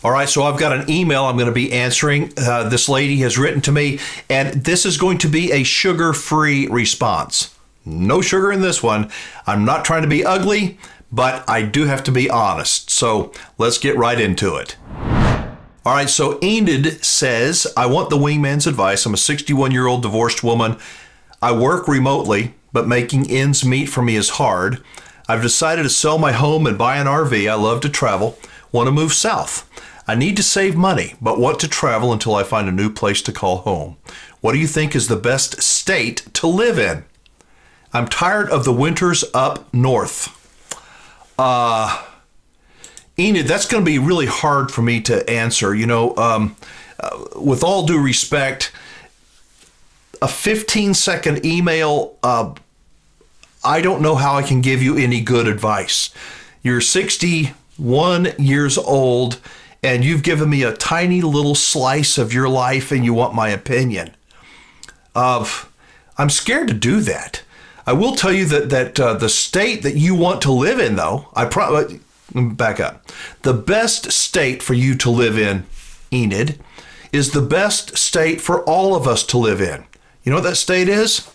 All right, so I've got an email I'm going to be answering. This lady has written to me, and this is going to be a sugar-free response. No sugar in this one. I'm not trying to be ugly, but I do have to be honest. So let's get right into it. All right, so Enid says, I want the wingman's advice. I'm a 61-year-old divorced woman. I work remotely, but making ends meet for me is hard. I've decided to sell my home and buy an RV. I love to travel. Want to move south. I need to save money, but want to travel until I find a new place to call home. What do you think is the best state to live in? I'm tired of the winters up north. Enid, that's going to be really hard for me to answer. With all due respect, a 15-second email, I don't know how I can give you any good advice. You're 61 years old, and you've given me a tiny little slice of your life, and you want my opinion. I'm scared to do that. I will tell you that the state that you want to live in, though, back up. The best state for you to live in, Enid, is the best state for all of us to live in. You know what that state is?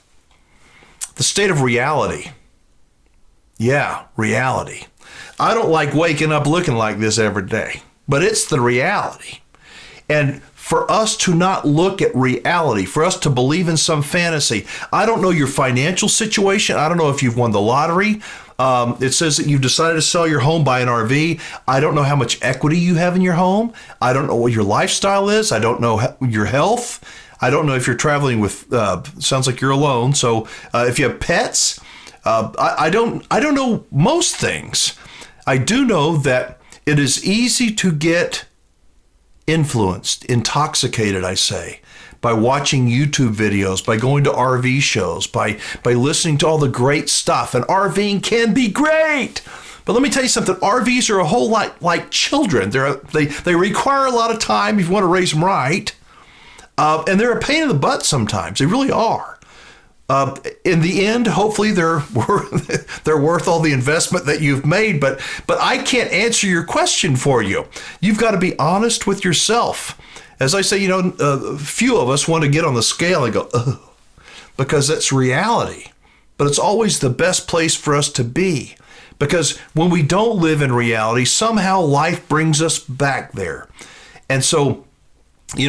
The state of reality. Yeah, reality. I don't like waking up looking like this every day, but it's the reality. And for us to not look at reality, for us to believe in some fantasy, I don't know your financial situation. I don't know if you've won the lottery. It says that you've decided to sell your home, buy an RV. I don't know how much equity you have in your home. I don't know what your lifestyle is. I don't know your health. I don't know if you're traveling with, sounds like you're alone. So if you have pets, I don't know most things. I do know that it is easy to get influenced, intoxicated, I say, by watching YouTube videos, by going to RV shows, by listening to all the great stuff. And RVing can be great. But let me tell you something. RVs are a whole lot like children. They require a lot of time if you want to raise them right. And they're a pain in the butt sometimes. They really are. In the end, hopefully they're worth all the investment that you've made, but I can't answer your question for you. You've got to be honest with yourself. As I say, few of us want to get on the scale and go, ugh, because that's reality. But it's always the best place for us to be, because when we don't live in reality, somehow life brings us back there. And so,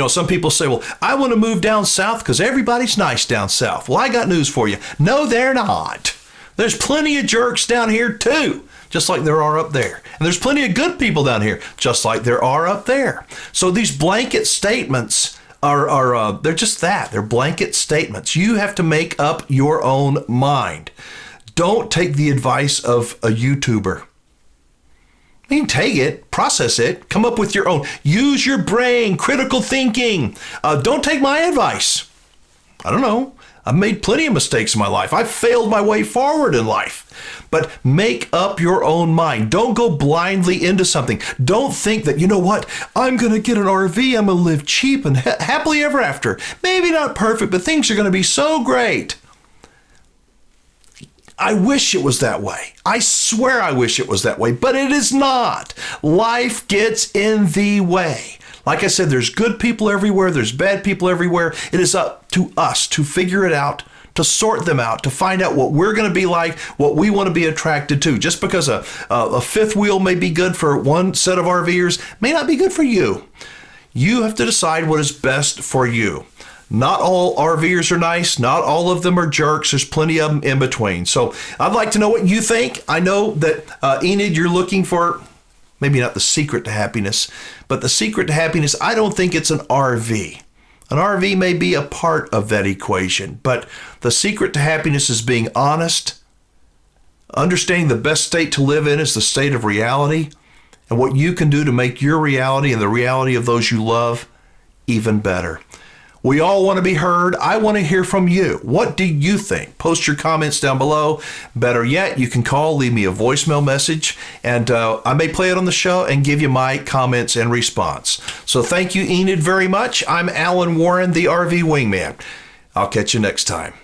some people say, well, I want to move down south because everybody's nice down south. Well, I got news for you. No, they're not. There's plenty of jerks down here too, just like there are up there. And there's plenty of good people down here, just like there are up there. So these blanket statements are they're just that. They're blanket statements. You have to make up your own mind. Don't take the advice of a YouTuber. You can take it, process it, come up with your own. Use your brain, critical thinking. Don't take my advice. I don't know. I've made plenty of mistakes in my life. I've failed my way forward in life. But make up your own mind. Don't go blindly into something. Don't think that, I'm going to get an RV. I'm going to live cheap and happily ever after. Maybe not perfect, but things are going to be so great. I wish it was that way. I swear I wish it was that way, but it is not. Life gets in the way. Like I said, there's good people everywhere. There's bad people everywhere. It is up to us to figure it out, to sort them out, to find out what we're going to be like, what we want to be attracted to. Just because a fifth wheel may be good for one set of RVers may not be good for you. You have to decide what is best for you. Not all RVers are nice. Not all of them are jerks. There's plenty of them in between. So I'd like to know what you think. I know that, Enid, you're looking for maybe not the secret to happiness, but the secret to happiness, I don't think it's an RV. An RV may be a part of that equation, but the secret to happiness is being honest, understanding the best state to live in is the state of reality, and what you can do to make your reality and the reality of those you love even better. We all want to be heard. I want to hear from you. What do you think? Post your comments down below. Better yet, you can call, leave me a voicemail message, and I may play it on the show and give you my comments and response. So thank you, Enid, very much. I'm Alan Warren, the RV Wingman. I'll catch you next time.